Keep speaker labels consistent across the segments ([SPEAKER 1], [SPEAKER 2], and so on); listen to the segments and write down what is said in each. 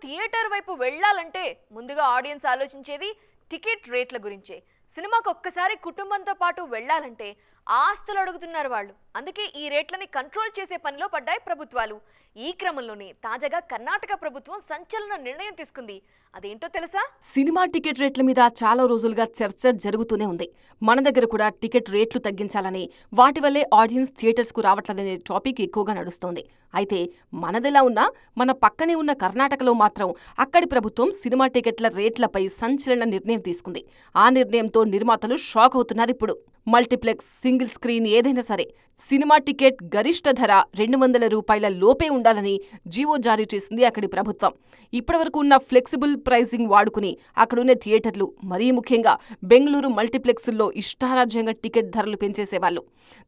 [SPEAKER 1] Theatre వైపు వెళ్ళాలంటే ముందుగా ఆడియన్స్ ఆలోచించేది టికెట్ రేట్ల గురించే. సినిమాకు ఒక్కసారి కుటుంబంతో పాటు వెళ్ళాలంటే ఆస్తులు అడుగుతున్నారు వాళ్ళు. అందుకే ఈ రేట్లని కంట్రోల్ చేసే పనిలో పడ్డాయి ప్రభుత్వాలు. ఈ క్రమంలోనే తాజాగా కర్ణాటక ప్రభుత్వం సంచలన నిర్ణయం తీసుకుంది. అదేంటో తెలుసా?
[SPEAKER 2] సినిమా టికెట్ రేట్ల మీద చాలా రోజులుగా చర్చ జరుగుతూనే ఉంది. మన దగ్గర కూడా టికెట్ రేట్లు తగ్గించాలని, వాటి వల్లే ఆడియన్స్ థియేటర్స్ కు రావట్లేదనే టాపిక్ ఎక్కువగా నడుస్తోంది. అయితే మనదెలా ఉన్నా మన పక్కనే ఉన్న కర్ణాటకలో మాత్రం అక్కడి ప్రభుత్వం సినిమా టికెట్ల రేట్లపై సంచలన నిర్ణయం తీసుకుంది. ఆ నిర్ణయంతో నిర్మాతలు షాక్ అవుతున్నారు ఇప్పుడు. మల్టీప్లెక్స్, సింగిల్ స్క్రీన్ ఏదైనా సరే సినిమా టికెట్ గరిష్ట ధర 200 రూపాయల లోపే ఉండాలని జీవో జారీ చేసింది అక్కడి ప్రభుత్వం. ఇప్పటివరకు ఉన్న ఫ్లెక్సిబుల్ ప్రైసింగ్ వాడుకుని అక్కడున్న థియేటర్లు, మరీ ముఖ్యంగా బెంగళూరు మల్టీప్లెక్స్ల్లో ఇష్టారాజ్యంగా టికెట్ ధరలు పెంచేసేవాళ్లు.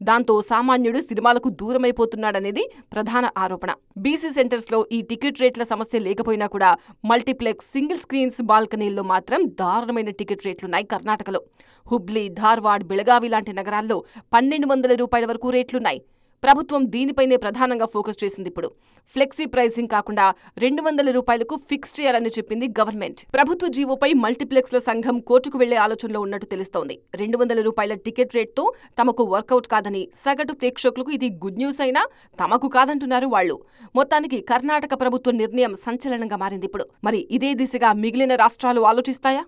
[SPEAKER 2] దాంతో సామాన్యుడు సినిమాలకు దూరమైపోతున్నాడనేది ప్రధాన ఆరోపణ. బీసీ సెంటర్స్లో ఈ టికెట్ రేట్ల సమస్య లేకపోయినా కూడా మల్టీప్లెక్స్, సింగిల్ స్క్రీన్స్ బాల్కనీల్లో మాత్రం దారుణమైన టికెట్ రేట్లున్నాయి కర్ణాటకలో. హుబ్లీ, ధార్వాడ్, బెళగావి లాంటి నగరాల్లో 1200 రూపాయల వరకు రేట్లున్నాయి. ప్రభుత్వం దీనిపైనే ప్రధానంగా ఫోకస్ చేసింది. ఇప్పుడు ఫ్లెక్సీ ప్రైసింగ్ కాకుండా 200 రూపాయలకు ఫిక్స్ చేయాలని చెప్పింది గవర్నమెంట్. ప్రభుత్వ జీవోపై మల్టీప్లెక్స్ల సంఘం కోర్టుకు వెళ్లే ఆలోచనలో ఉన్నట్టు తెలుస్తోంది. 200 రూపాయల టికెట్ రేట్తో తమకు వర్కౌట్ కాదని, సగటు ప్రేక్షకులకు ఇది గుడ్ న్యూస్ అయినా తమకు కాదంటున్నారు వాళ్లు. మొత్తానికి కర్ణాటక ప్రభుత్వ నిర్ణయం సంచలనంగా మారింది ఇప్పుడు. మరి ఇదే దిశగా మిగిలిన రాష్ట్రాలు ఆలోచిస్తాయా?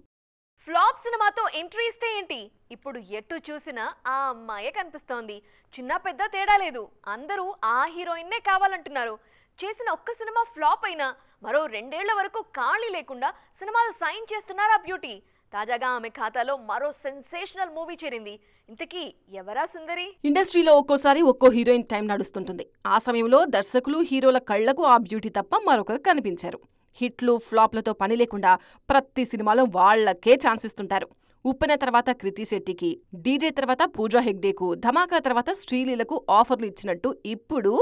[SPEAKER 1] ఫ్లాప్ సినిమాతో ఎంట్రీ ఇస్తే ఏంటి, ఇప్పుడు ఎటు చూసినా ఆ అమ్మాయే కనిపిస్తోంది. చిన్న పెద్ద తేడా లేదు, అందరూ ఆ హీరోయిన్నే కావాలంటున్నారు. చేసిన ఒక్క సినిమా ఫ్లాప్ అయినా మరో 2 ఏళ్ల వరకు ఖాళీ లేకుండా సినిమాలు సైన్ చేస్తున్నారు ఆ బ్యూటీ. తాజాగా ఆమె ఖాతాలో మరో సెన్సేషనల్ మూవీ చేరింది. ఇంతకీ ఎవరా సుందరి?
[SPEAKER 2] ఇండస్ట్రీలో ఒక్కోసారి ఒక్కో హీరోయిన్ టైం నడుస్తుంటుంది. ఆ సమయంలో దర్శకులు, హీరోల కళ్లకు ఆ బ్యూటీ తప్ప మరొకరు కనిపించారు. హిట్లు, ఫ్లాప్లతో పని లేకుండా ప్రతి సినిమాలో వాళ్లకే ఛాన్స్ ఇస్తుంటారు. ఉప్పెన తర్వాత కృతి శెట్టికి, డీజే తర్వాత పూజా హెగ్డేకు, ధమాకా తర్వాత శ్రీలీలకు ఆఫర్లు ఇచ్చినట్టు ఇప్పుడు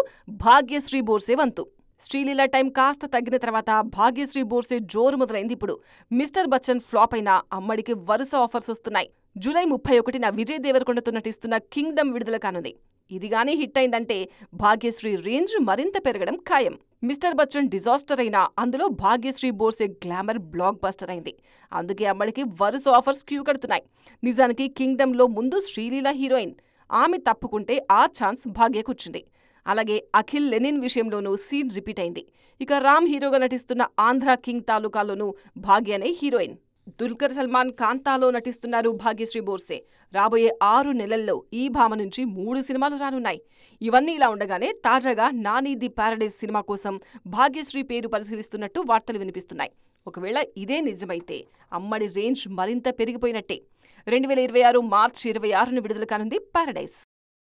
[SPEAKER 2] భాగ్యశ్రీ బోర్సే వంతు. శ్రీలీల టైం కాస్త తగ్గిన తర్వాత భాగ్యశ్రీ బోర్సే జోరు మొదలైంది ఇప్పుడు. మిస్టర్ బచ్చన్ ఫ్లాప్ అయినా అమ్మడికి వరుస ఆఫర్స్ వస్తున్నాయి. జూలై 31న విజయ్ దేవరకొండతో నటిస్తున్న కింగ్డమ్ విడుదల కానుంది. ఇది గానీ హిట్ అయిందంటే భాగ్యశ్రీ రేంజ్ మరింత పెరగడం ఖాయం. మిస్టర్ బచ్చన్ డిజాస్టర్ అయినా అందులో Bhagyashri Borse glamour blockbuster అయింది. అందుకే అమ్మడికి వరుస ఆఫర్స్ క్యూ కడుతున్నాయి. నిజానికి కింగ్డమ్లో ముందు శ్రీలీల హీరోయిన్. ఆమె తప్పుకుంటే ఆ ఛాన్స్ భాగ్యకొచ్చింది. అలాగే అఖిల్ లెనిన్ విషయంలోనూ సీన్ రిపీట్ అయింది. ఇక రామ్ హీరోగా నటిస్తున్న ఆంధ్ర కింగ్ తాలూకాలోనూ భాగ్యనే హీరోయిన్. దుల్కర్ సల్మాన్ కాంతాలో నటిస్తున్నారు భాగ్యశ్రీ బోర్సే. రాబోయే 6 నెలల్లో ఈ భామ నుంచి 3 సినిమాలు రానున్నాయి. ఇవన్నీ ఇలా ఉండగానే తాజాగా నాని ది ప్యారడైజ్ సినిమా కోసం భాగ్యశ్రీ పేరు పరిశీలిస్తున్నట్టు వార్తలు వినిపిస్తున్నాయి. ఒకవేళ ఇదే నిజమైతే అమ్మడి రేంజ్ మరింత పెరిగిపోయినట్టే. 2026 మార్చి 26న విడుదల కానుంది ప్యారడైజ్.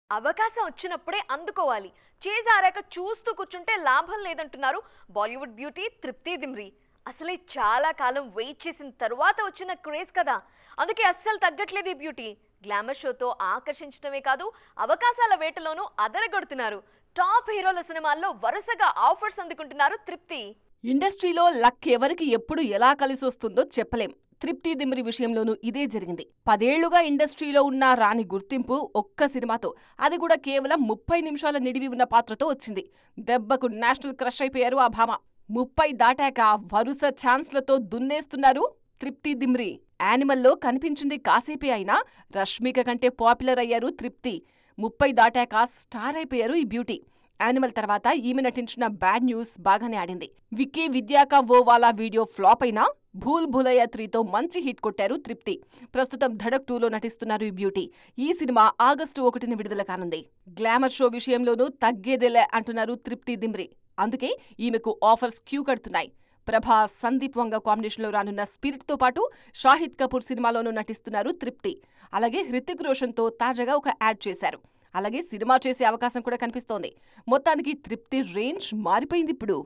[SPEAKER 1] అవకాశం వచ్చినప్పుడే అందుకోవాలి, చేజారాక చూస్తూ కూర్చుంటే లాభం లేదంటున్నారు బాలీవుడ్ బ్యూటీ తృప్తి దిమ్రీ. అసలే చాలా కాలం వెయిట్ చేసిన తరువాత వచ్చిన క్రేజ్ కదా, అందుకే అస్సలు తగ్గట్లేదు ఈ బ్యూటీ. గ్లామర్ షోతో ఆకర్షించడమే కాదు, అవకాశాల వేటలోనూ అదరగొడుతున్నారు. టాప్ హీరోల సినిమాల్లో వరుసగా ఆఫర్స్ అందుకుంటున్నారు తృప్తి.
[SPEAKER 2] ఇండస్ట్రీలో లక్ ఎవరికి ఎప్పుడు ఎలా కలిసి వస్తుందో చెప్పలేం. తృప్తి దిమ్రీ విషయంలోనూ ఇదే జరిగింది. 10 ఏళ్లుగా ఇండస్ట్రీలో ఉన్న రాని గుర్తింపు ఒక్క సినిమాతో, అది కూడా కేవలం 30 నిమిషాల నిడివి ఉన్న పాత్రతో వచ్చింది. దెబ్బకు నేషనల్ క్రష్ అయిపోయారు ఆ భామ. 30 దాటాక వరుస ఛాన్స్లతో దున్నేస్తున్నారు తృప్తి దిమ్రీ. యానిమల్లో కనిపించింది కాసేపే అయినా రష్మిక కంటే పాపులర్ అయ్యారు తృప్తి. 30 దాటాక స్టార్ అయిపోయారు ఈ బ్యూటీ. యానిమల్ తర్వాత ఈమె నటించిన బ్యాడ్ న్యూస్ బాగానే ఆడింది. విక్కీ విద్యాకా ఓవాలా వీడియో ఫ్లాప్ అయినా భూల్ భులయ్యా 3తో మంచి హిట్ కొట్టారు తృప్తి. ప్రస్తుతం ధడక్ 2లో నటిస్తున్నారు ఈ బ్యూటీ. ఈ సినిమా ఆగస్టు 1న విడుదల కానుంది. గ్లామర్ షో విషయంలోనూ తగ్గేదేలే అంటున్నారు తృప్తి దిమ్రీ. అందుకే ఈమెకు ఆఫర్స్ క్యూ కడుతున్నాయి. ప్రభాస్, సందీప్ వంగ కాంబినేషన్లో రానున్న స్పిరిట్తో పాటు షాహిద్ కపూర్ సినిమాలోనూ నటిస్తున్నారు తృప్తి. అలాగే హృతిక్ రోషన్తో తాజాగా ఒక యాడ్ చేశారు. అలాగే సినిమా చేసే అవకాశం కూడా కనిపిస్తోంది. మొత్తానికి తృప్తి రేంజ్ మారిపోయింది ఇప్పుడు.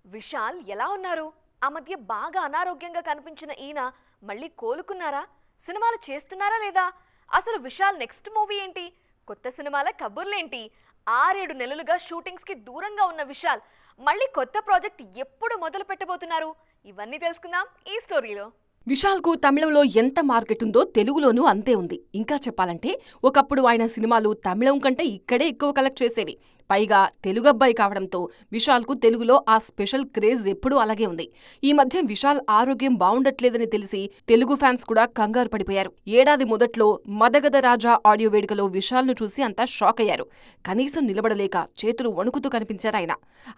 [SPEAKER 1] విశాల్ ఎలా ఉన్నారు? ఆ మధ్య బాగా అనారోగ్యంగా కనిపించిన ఈయన మళ్ళీ కోలుకున్నారా? సినిమాలు చేస్తున్నారా లేదా? అసలు విశాల్ నెక్స్ట్ మూవీ ఏంటి? కొత్త సినిమాల కబుర్లేంటి? 6-7 నెలలుగా షూటింగ్స్ కి దూరంగా ఉన్న విశాల్ మళ్ళీ కొత్త ప్రాజెక్ట్ ఎప్పుడు మొదలు పెట్టబోతున్నారు? ఇవన్నీ తెలుసుకుందాం ఈ స్టోరీలో.
[SPEAKER 2] విశాల్కు తమిళంలో ఎంత మార్కెట్ ఉందో తెలుగులోనూ అంతే ఉంది. ఇంకా చెప్పాలంటే ఒకప్పుడు ఆయన సినిమాలు తమిళం కంటే ఇక్కడే ఎక్కువ కలెక్ట్ చేసేవి. పైగా తెలుగు అబ్బాయి కావడంతో విశాల్కు తెలుగులో ఆ స్పెషల్ క్రేజ్ ఎప్పుడూ అలాగే ఉంది. ఈ మధ్య విశాల్ ఆరోగ్యం బావుండట్లేదని తెలిసి తెలుగు ఫ్యాన్స్ కూడా కంగారు పడిపోయారు. ఏడాది మొదట్లో మదగద రాజా ఆడియో వేడుకలో విశాల్ను చూసి అంతా షాక్ అయ్యారు. కనీసం నిలబడలేక చేతులు వణుకుతూ కనిపించారాయన.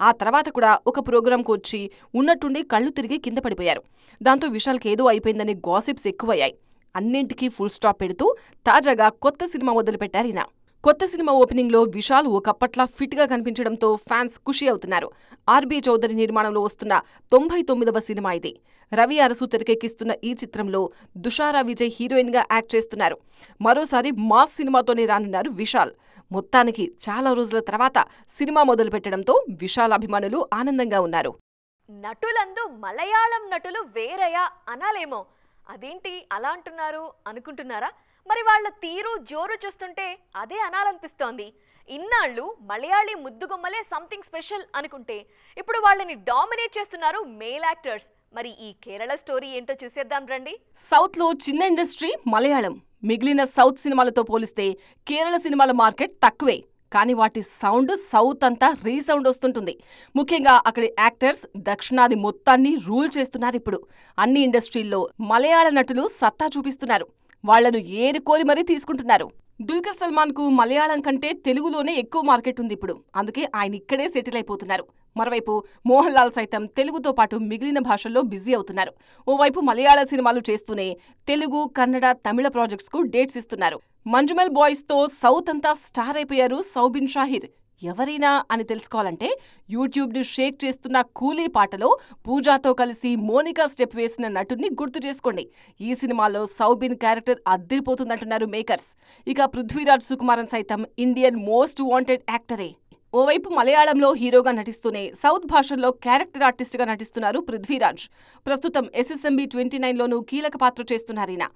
[SPEAKER 2] ఆ తర్వాత కూడా ఒక ప్రోగ్రాంకు వచ్చి ఉన్నట్టుండి కళ్ళు తిరిగి కింద పడిపోయారు. దాంతో విశాల్కి ఏదో అయిపోయిందని గాసిప్స్ ఎక్కువయ్యాయి. అన్నింటికీ ఫుల్ స్టాప్ పెడుతూ తాజాగా కొత్త సినిమా మొదలుపెట్టారీయన. కొత్త సినిమా ఓపెనింగ్లో విశాల్ ఒకప్పట్లా ఫిట్గా కనిపించడంతో ఫ్యాన్స్ ఖుషి అవుతున్నారు. ఆర్బీ చౌదరి నిర్మాణంలో వస్తున్న 99వ సినిమా ఇది. రవి అరసు తెరకెక్కిస్తున్న ఈ చిత్రంలో దుషారా విజయ్ హీరోయిన్గా యాక్ట్ చేస్తున్నారు. మరోసారి మాస్ సినిమాతోనే రానున్నారు విశాల్. మొత్తానికి చాలా రోజుల తర్వాత సినిమా మొదలుపెట్టడంతో విశాల్ అభిమానులు ఆనందంగా ఉన్నారు.
[SPEAKER 1] నటులందు మలయాళం నటులు వేరయా అనాలేమో. అదేంటి అలా అంటున్నారు అనుకుంటున్నారా? మరి వాళ్ళ తీరు జోరు చూస్తుంటే అదే అనాలనిపిస్తోంది. ఇన్నాళ్ళు మలయాళీ ముద్దుగుమ్మలే సంథింగ్ స్పెషల్ అనుకుంటే ఇప్పుడు వాళ్ళని డామినేట్ చేస్తున్నారు మేల్ యాక్టర్స్. మరి ఈ కేరళ స్టోరీ ఏంటో చూసేద్దాం రండి.
[SPEAKER 2] సౌత్ లో చిన్న ఇండస్ట్రీ మలయాళం. మిగిలిన సౌత్ సినిమాలతో పోలిస్తే కేరళ సినిమాల మార్కెట్ తక్కువే. కానీ వాటి సౌండ్ సౌత్ అంతా రీసౌండ్ వస్తుంటుంది. ముఖ్యంగా అక్కడి యాక్టర్స్ దక్షిణాది మొత్తాన్ని రూల్ చేస్తున్నారు. ఇప్పుడు అన్ని ఇండస్ట్రీల్లో మలయాళ నటులు సత్తా చూపిస్తున్నారు. వాళ్లను ఏరుకోరి మరీ తీసుకుంటున్నారు. దుల్కర్ సల్మాన్ కు మలయాళం కంటే తెలుగులోనే ఎక్కువ మార్కెట్ ఉంది ఇప్పుడు. అందుకే ఆయన ఇక్కడే సెటిల్ అయిపోతున్నారు. మరోవైపు మోహన్ లాల్ సైతం తెలుగుతో పాటు మిగిలిన భాషల్లో బిజీ అవుతున్నారు. ఓవైపు మలయాళ సినిమాలు చేస్తూనే తెలుగు, కన్నడ, తమిళ ప్రాజెక్ట్స్ కు డేట్స్ ఇస్తున్నారు. మంజుమల్ బాయ్స్ తో సౌత్ అంతా స్టార్ అయిపోయారు సౌబిన్ షాహిర్. ఎవరైనా అని తెలుసుకోవాలంటే యూట్యూబ్ ని షేక్ చేస్తున్న కూలీ పాటలో పూజాతో కలిసి మోనికా స్టెప్ వేసిన నటుడిని గుర్తు చేసుకోండి. ఈ సినిమాలో సౌబిన్ క్యారెక్టర్ అద్దిరిపోతుందంటున్నారు మేకర్స్. ఇక పృథ్వీరాజ్ సుకుమారన్ సైతం ఇండియన్ మోస్ట్ వాంటెడ్ యాక్టరే. ఓవైపు మలయాళంలో హీరోగా నటిస్తూనే సౌత్ భాషల్లో క్యారెక్టర్ ఆర్టిస్ట్ గా నటిస్తున్నారు పృథ్వీరాజ్. ప్రస్తుతం SSMB 29లోనూ కీలక పాత్ర చేస్తున్నారీయన.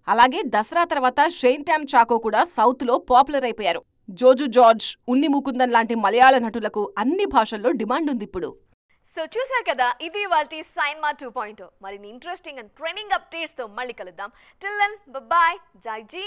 [SPEAKER 2] అలాగే దసరా తర్వాత షెయిన్ ట్యామ్ చాకో కూడా సౌత్ లో పాపులర్ అయిపోయారు. జోజు జార్జ్, ఉన్ని ముకుందన్ లాంటి మలయాళ నటులకు అన్ని భాషల్లో డిమాండ్ ఉంది ఇప్పుడు.
[SPEAKER 1] సో చూసారు కదా, ఇది ఇవాల్టి సైన్మా 2.0. మరిన్ని ఇంట్రెస్టింగ్ అండ్ ట్రెండింగ్ అప్డేట్స్ తో మళ్ళీ కలుద్దాం. టిల్ దెన్ బాయ్, జై జీ.